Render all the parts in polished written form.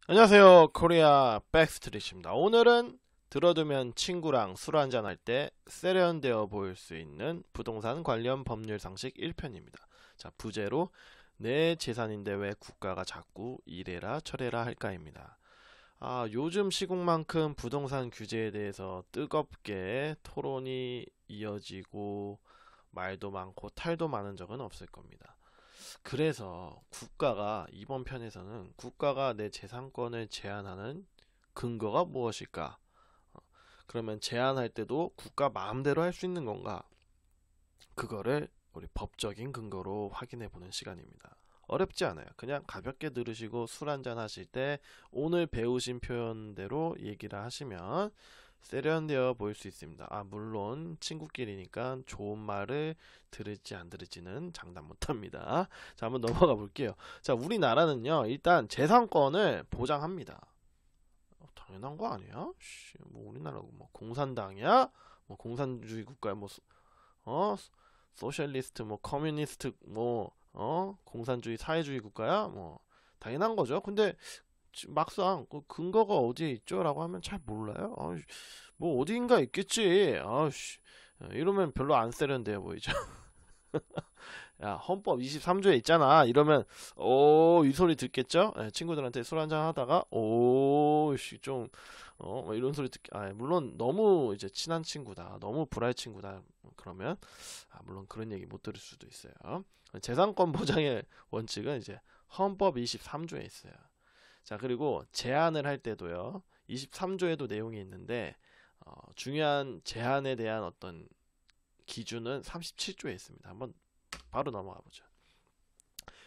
안녕하세요. 코리아 백스트리트입니다. 오늘은 들어두면 친구랑 술 한잔 할 때 세련되어 보일 수 있는 부동산 관련 법률 상식 1편입니다. 자, 부제로 내 재산인데 왜 국가가 자꾸 이래라 저래라 할까입니다. 요즘 시국만큼 부동산 규제에 대해서 뜨겁게 토론이 이어지고 말도 많고 탈도 많은 적은 없을 겁니다. 그래서 이번 편에서는 국가가 내 재산권을 제한하는 근거가 무엇일까? 어, 그러면 제한할 때도 국가 마음대로 할 수 있는 건가? 그거를 우리 법적인 근거로 확인해 보는 시간입니다. 어렵지 않아요. 그냥 가볍게 들으시고 술 한잔 하실 때 오늘 배우신 표현대로 얘기를 하시면 세련되어 보일 수 있습니다. 물론 친구끼리니까 좋은 말을 들을지 안 들을지는 장담 못합니다. 자, 한번 넘어가 볼게요. 자, 우리나라는요, 일단 재산권을 보장합니다. 당연한 거 아니야? 뭐 우리나라 뭐 공산당이야? 뭐 공산주의 국가야? 뭐 어? 소셜리스트, 뭐 커뮤니스트, 뭐 공산주의 사회주의 국가야? 뭐 당연한 거죠. 근데 막상 그 근거가 어디에 있죠라고 하면 잘 몰라요. 뭐 어딘가 있겠지. 이러면 별로 안 세련돼 보이죠. 야, 헌법 23조에 있잖아. 이러면 이 소리 듣겠죠? 친구들한테 술 한잔 하다가 뭐 이런 소리 물론 너무 이제 친한 친구다. 너무 불알 친구다. 그러면 물론 그런 얘기 못 들을 수도 있어요. 재산권 보장의 원칙은 이제 헌법 23조에 있어요. 자, 그리고 제한을 할 때도요. 23조에도 내용이 있는데 중요한 제한에 대한 어떤 기준은 37조에 있습니다. 한번 바로 넘어가 보죠.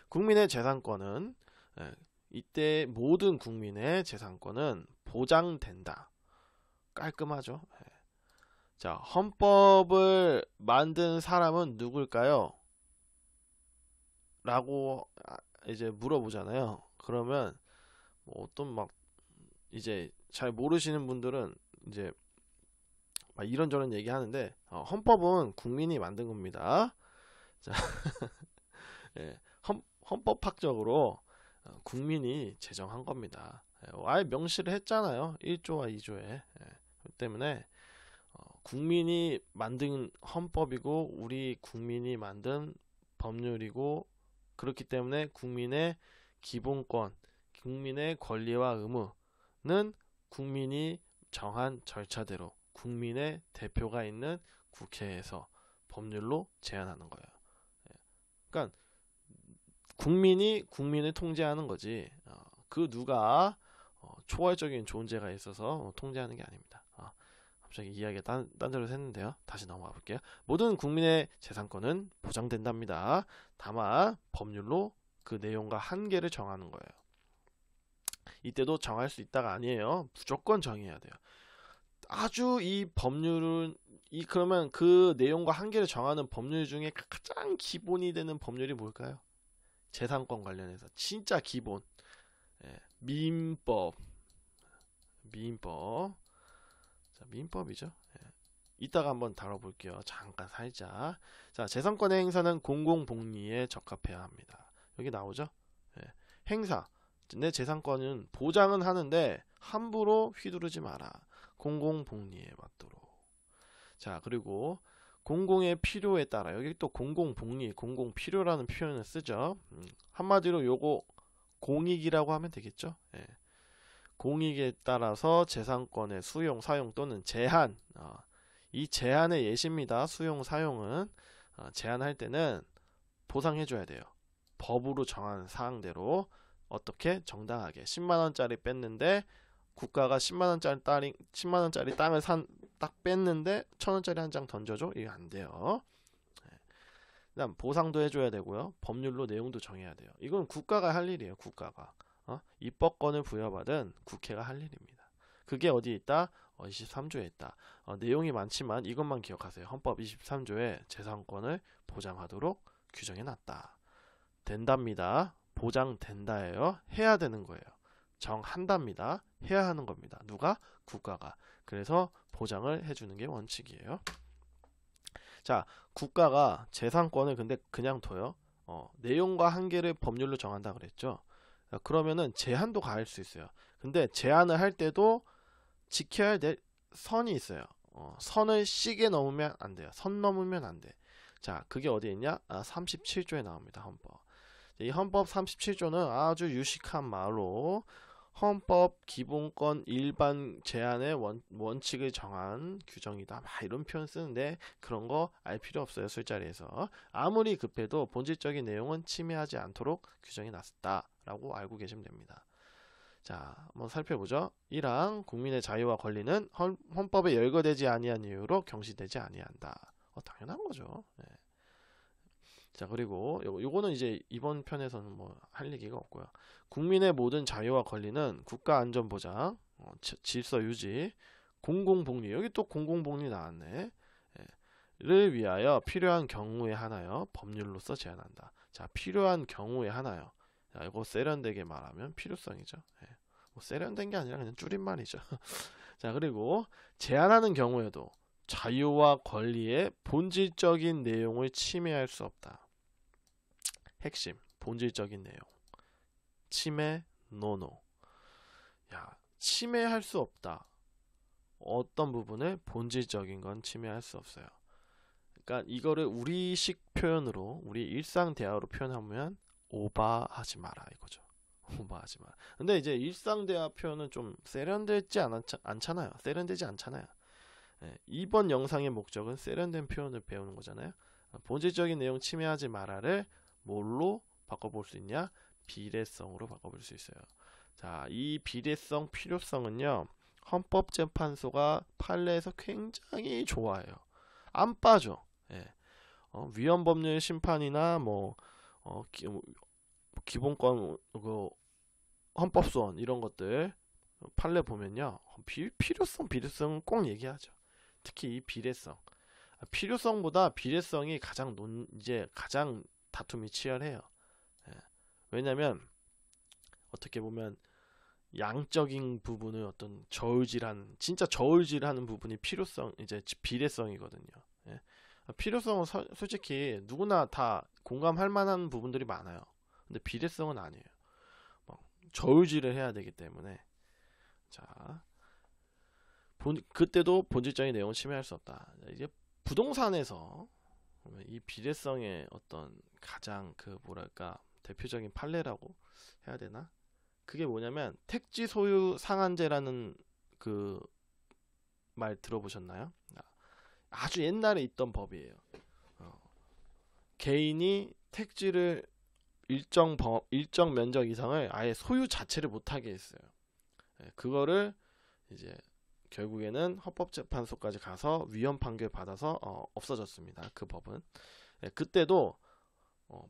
국민의 재산권은 이때 모든 국민의 재산권은 보장된다. 깔끔하죠? 자, 헌법을 만든 사람은 누굴까요? 라고 이제 물어보잖아요. 그러면 뭐 어떤 막 이제 잘 모르시는 분들은 이제 막 이런저런 얘기하는데 헌법은 국민이 만든 겁니다. 자, 예, 헌법학적으로 국민이 제정한 겁니다. 아예 명시를 했잖아요. 1조와 2조에. 그렇기 때문에 국민이 만든 헌법이고 우리 국민이 만든 법률이고 그렇기 때문에 국민의 기본권, 국민의 권리와 의무는 국민이 정한 절차대로 국민의 대표가 있는 국회에서 법률로 제안하는 거예요. 그러니까 국민이 국민을 통제하는 거지. 그 누가 초월적인 존재가 있어서 통제하는 게 아닙니다. 갑자기 이야기가 딴데로 샜는데요. 다시 넘어가 볼게요. 모든 국민의 재산권은 보장된답니다. 다만 법률로 그 내용과 한계를 정하는 거예요. 이때도 정할 수 있다가 아니에요. 무조건 정해야 돼요. 아주 이 법률은 그러면 그 내용과 한계를 정하는 법률 중에 가장 기본이 되는 법률이 뭘까요? 재산권 관련해서 진짜 기본. 민법. 자, 민법이죠. 이따가 한번 다뤄볼게요. 잠깐 살짝. 자, 재산권의 행사는 공공복리에 적합해야 합니다. 여기 나오죠? 행사. 내 재산권은 보장은 하는데 함부로 휘두르지 마라. 공공복리에 맞도록. 자, 그리고 공공의 필요에 따라 여기 또 공공복리, 공공필요라는 표현을 쓰죠. 한마디로 요거 공익이라고 하면 되겠죠. 공익에 따라서 재산권의 수용, 사용 또는 제한, 이 제한의 예시입니다. 수용, 사용은 제한할 때는 보상해줘야 돼요. 법으로 정한 사항대로 어떻게 정당하게 10만원짜리 뺐는데 국가가 10만원짜리 땅을 딱 뺐는데 1000원짜리 한 장 던져줘? 이게 안 돼요. 그다음 보상도 해줘야 되고요. 법률로 내용도 정해야 돼요. 이건 국가가 할 일이에요. 국가가 입법권을 부여받은 국회가 할 일입니다. 그게 어디에 있다? 23조에 있다. 내용이 많지만 이것만 기억하세요. 헌법 23조에 재산권을 보장하도록 규정해놨다. 된답니다. 보장된다예요. 해야 되는 거예요. 정한답니다. 해야 하는 겁니다. 누가? 국가가. 그래서 보장을 해주는 게 원칙이에요. 자, 국가가 재산권을 근데 그냥 둬요. 내용과 한계를 법률로 정한다 그랬죠. 그러면은 제한도 가할 수 있어요. 근데 제한을 할 때도 지켜야 될 선이 있어요. 선을 시게 넘으면 안 돼요. 선 넘으면 안 돼. 자, 그게 어디에 있냐? 37조에 나옵니다. 헌법. 이 헌법 37조는 아주 유식한 말로 헌법 기본권 일반 제한의 원칙을 정한 규정이다. 막 이런 표현 쓰는데 그런 거 알 필요 없어요. 술자리에서. 아무리 급해도 본질적인 내용은 침해하지 않도록 규정이 났다라고 알고 계시면 됩니다. 자, 한번 살펴보죠. 1항 국민의 자유와 권리는 헌법에 열거되지 아니한 이유로 경시되지 아니한다. 당연한 거죠. 네. 자, 그리고 요거는 이제 이번 편에서는 뭐 할 얘기가 없고요. 국민의 모든 자유와 권리는 국가 안전 보장, 질서 유지, 공공복리, 여기 또 공공복리 나왔네. 를 위하여 필요한 경우에 하나여 법률로서 제한한다. 자, 필요한 경우에 하나요. 자, 이거 세련되게 말하면 필요성이죠. 뭐 세련된 게 아니라 그냥 줄임말이죠. 자, 그리고 제한하는 경우에도 자유와 권리의 본질적인 내용을 침해할 수 없다. 핵심, 본질적인 내용. 침해, 노노. 야, 침해할 수 없다. 어떤 부분을 본질적인 건 침해할 수 없어요. 그러니까 이거를 우리식 표현으로, 우리 일상 대화로 표현하면 오바하지 마라 이거죠. 오바하지 마라. 근데 이제 일상 대화 표현은 좀 세련되지 않잖아요. 세련되지 않잖아요. 이번 영상의 목적은 세련된 표현을 배우는 거잖아요. 본질적인 내용 침해하지 마라를 뭘로 바꿔볼 수 있냐? 비례성으로 바꿔볼 수 있어요. 자, 이 비례성 필요성은요, 헌법재판소가 판례에서 굉장히 좋아해요. 안 빠져. 위헌법률 심판이나 기본권 헌법소원 이런 것들 판례 보면요, 필요성, 비례성은 꼭 얘기하죠. 특히 이 비례성, 필요성보다 비례성이 가장 다툼이 치열해요. 왜냐면 어떻게 보면 양적인 부분을 어떤 진짜 저울질하는 부분이 필요성, 이제 비례성이거든요. 필요성은 솔직히 누구나 다 공감할 만한 부분들이 많아요. 근데 비례성은 아니에요. 저울질을 해야 되기 때문에. 자, 그때도 본질적인 내용을 침해할 수 없다. 이게 부동산에서 이 비례성의 어떤 가장 대표적인 판례라고 해야 되나? 그게 뭐냐면 택지 소유 상한제라는 그 말 들어보셨나요? 아주 옛날에 있던 법이에요. 개인이 택지를 일정 면적 이상을 아예 소유 자체를 못하게 했어요. 그거를 이제 결국에는 헌법재판소까지 가서 위헌 판결 받아서 없어졌습니다. 그 법은. 그때도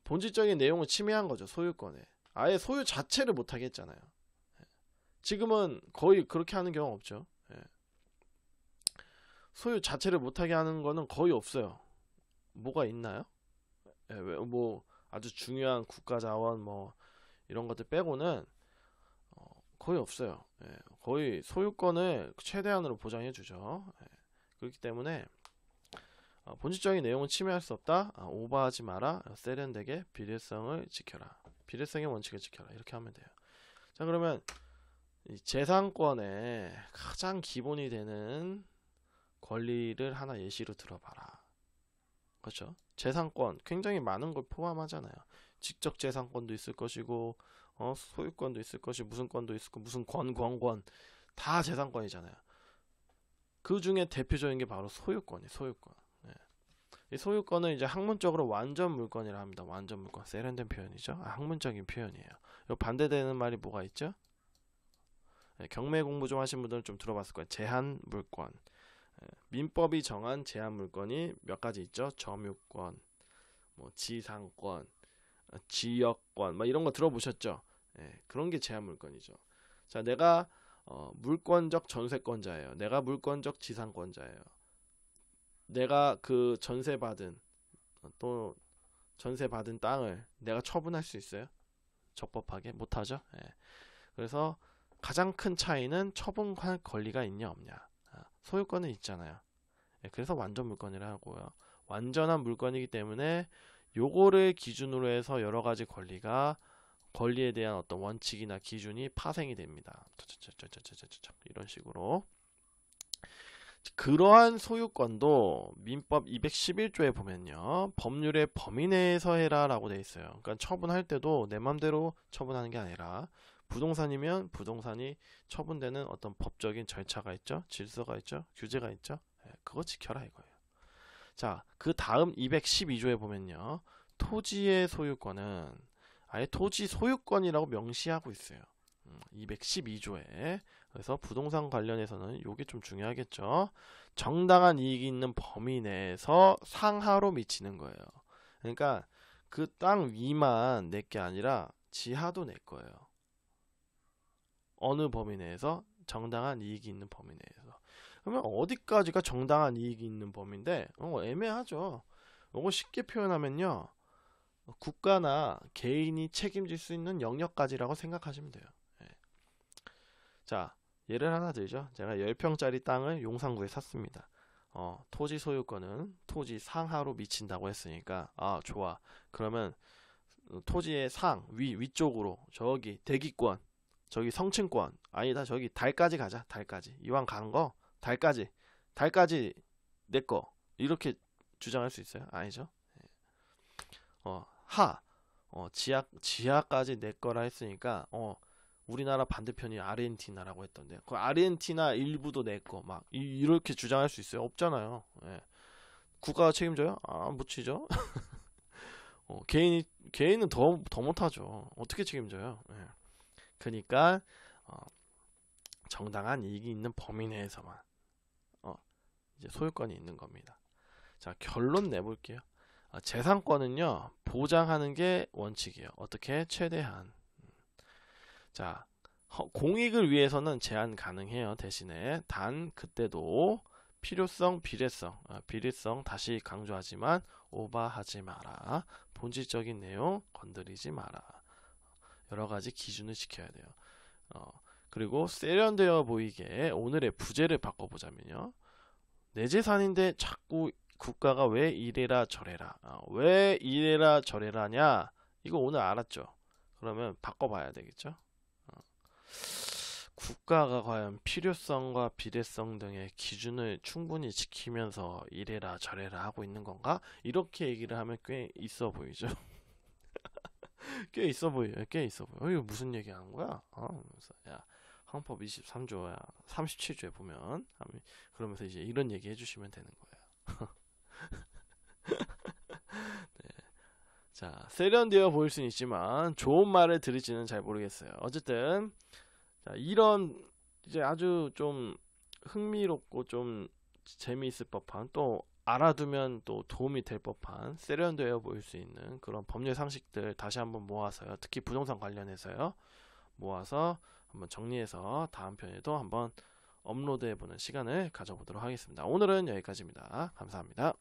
본질적인 내용을 침해한 거죠. 소유권에. 아예 소유 자체를 못하게 했잖아요. 지금은 거의 그렇게 하는 경우 없죠. 소유 자체를 못하게 하는 거는 거의 없어요. 뭐가 있나요? 뭐 아주 중요한 국가자원 이런 것들 빼고는 거의 없어요. 거의 소유권을 최대한으로 보장해 주죠. 그렇기 때문에 본질적인 내용은 침해할 수 없다. 오버하지 마라. 세련되게 비례성을 지켜라. 비례성의 원칙을 지켜라. 이렇게 하면 돼요. 자, 그러면 이 재산권의 가장 기본이 되는 권리를 하나 예시로 들어봐라. 그렇죠? 재산권 굉장히 많은 걸 포함하잖아요. 직접 재산권도 있을 것이고 소유권도 있을 것이고 무슨 권도 있을 거 무슨 권 다 재산권이잖아요. 그 중에 대표적인 게 바로 소유권이에요. 소유권. 이 소유권은 이제 학문적으로 완전 물권이라 합니다. 완전 물권. 세련된 표현이죠. 학문적인 표현이에요. 반대되는 말이 뭐가 있죠? 경매 공부 좀 하신 분들은 좀 들어봤을 거예요. 제한 물권. 민법이 정한 제한 물권이 몇 가지 있죠? 점유권, 지상권, 지역권, 이런 거 들어보셨죠? 그런 게 제한 물권이죠. 자, 내가 물권적 전세권자예요. 내가 물권적 지상권자예요. 내가 그 전세받은 땅을 내가 처분할 수 있어요? 적법하게? 못하죠? 그래서 가장 큰 차이는 처분할 권리가 있냐 없냐. 소유권은 있잖아요. 그래서 완전 물권이라 하고요. 완전한 물권이기 때문에 요거를 기준으로 해서 여러 가지 권리가 권리에 대한 어떤 원칙이나 기준이 파생이 됩니다. 이런 식으로. 그러한 소유권도 민법 211조에 보면요, 법률의 범위 내에서 해라 라고 되어 있어요. 그러니까 처분할 때도 내 맘대로 처분하는 게 아니라 부동산이면 부동산이 처분되는 어떤 법적인 절차가 있죠, 질서가 있죠, 규제가 있죠. 그거 지켜라 이거예요. 자, 그 다음 212조에 보면요, 토지의 소유권은 아예 토지 소유권이라고 명시하고 있어요. 212조에. 그래서 부동산 관련해서는 이게 좀 중요하겠죠. 정당한 이익이 있는 범위 내에서 상하로 미치는 거예요. 그러니까 그 땅 위만 내 게 아니라 지하도 내 거예요. 어느 범위 내에서? 정당한 이익이 있는 범위 내에서. 그러면 어디까지가 정당한 이익이 있는 범위인데 애매하죠. 이거 쉽게 표현하면요, 국가나 개인이 책임질 수 있는 영역까지라고 생각하시면 돼요. 자, 예를 하나 들죠. 제가 10평짜리 땅을 용산구에 샀습니다. 토지 소유권은 토지 상하로 미친다고 했으니까 좋아. 그러면 토지의 위쪽으로 저기 대기권, 저기 성층권, 아니다, 저기 달까지 가자. 달까지. 이왕 간 거 달까지 내거 이렇게 주장할 수 있어요? 아니죠. 지하까지 내 거라 했으니까 우리나라 반대편이 아르헨티나라고 했던데, 그 아르헨티나 일부도 내 거 막 이렇게 주장할 수 있어요? 없잖아요. 국가가 책임져요? 묻히죠. 개인은 더 못하죠. 어떻게 책임져요? 그러니까 정당한 이익이 있는 범위 내에서만 이제 소유권이 있는 겁니다. 자, 결론 내볼게요. 재산권은요, 보장하는 게 원칙이에요. 어떻게? 최대한. 자, 공익을 위해서는 제한 가능해요. 대신에 단 그때도 필요성, 비례성 다시 강조하지만 오버하지 마라. 본질적인 내용 건드리지 마라. 여러 가지 기준을 지켜야 돼요. 그리고 세련되어 보이게 오늘의 부제를 바꿔보자면요, 내 재산인데 자꾸 국가가 왜 이래라 저래라, 왜 이래라 저래라냐, 이거 오늘 알았죠? 그러면 바꿔봐야 되겠죠? 국가가 과연 필요성과 비례성 등의 기준을 충분히 지키면서 이래라 저래라 하고 있는 건가? 이렇게 얘기를 하면 꽤 있어 보이죠? 꽤 있어 보여요. 이거 무슨 얘기 하는 거야? 야, 헌법 23조야 37조에 보면, 그러면서 이제 이런 얘기 해주시면 되는 거예요. 네. 자, 세련되어 보일 수는 있지만 좋은 말을 들을지는 잘 모르겠어요. 어쨌든 자, 이런 이제 아주 좀 흥미롭고 좀 재미있을 법한, 또 알아두면 또 도움이 될 법한, 세련되어 보일 수 있는 그런 법률 상식들 다시 한번 모아서요, 특히 부동산 관련해서요, 모아서 한번 정리해서 다음 편에도 한번 업로드해보는 시간을 가져보도록 하겠습니다. 오늘은 여기까지입니다. 감사합니다.